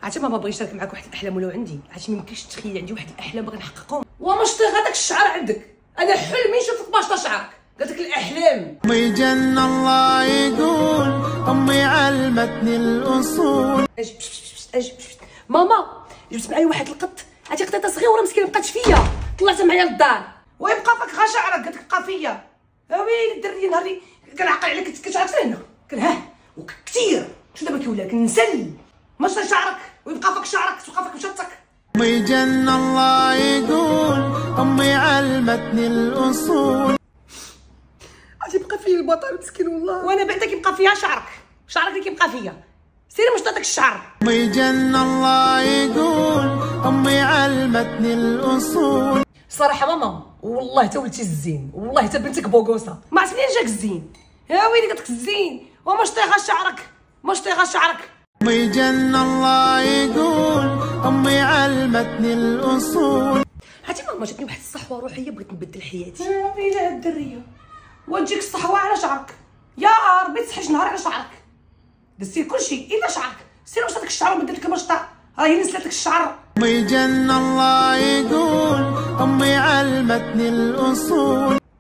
عرفتي ماما بغيت نشارك معاك واحد الاحلام ولو عندي، عرفتي ما يمكنش تخيلي عندي واحد الاحلام باغي نحققهم. ومش طيغ هذاك الشعر عندك، انا حلمي نشوفك باشطه شعرك، قالت لك الاحلام. امي جنة الله يقول امي علمتني الاصول. اجي ماما جبت معايا واحد القط، عرفتي قطيطه صغيره مسكينه مابقاتش فيا، طلعتها معايا للدار ويبقى فيك غا شعرك، قالت لك بقى فيا. ويلي الدري نهاري كنعقل عليك كتعرف هنا كنهاه وكثير. شو دابا كيولي كنسل ماشي شعرك ويبقى فيك شعرك تبقى فيك مشطك. امي جنة الله يقول امي علمتني الاصول. عرفتي بقى فيا البطل مسكين والله، وانا بعدا كيبقى فيها شعرك اللي كيبقى فيا. سيري مشط داك الشعر. امي جنة الله يقول امي علمتني الاصول. صراحه ماما والله تا ولدتي الزين، والله تا بنتك بوغوصه، ما عرفت منين جاك الزين. يا ويلي قالت لك الزين ومش طيغه شعرك، مش طيغه شعرك. امي جنة الله يقول امي علمتني الاصول. عرفتي ماما جاتني واحد الصحوه روحيه بغيت نبدل حياتي. يا ويلي هاد الدريه وتجيك الصحوه على شعرك، يا ربي تصحيش نهار على شعرك، دزتي كلشي الا شعرك. سير واش داك الشعر وبدل لك المشطه، راهي نسلات لك الشعر. امي جنة الله يقول امي علمتني الاصول.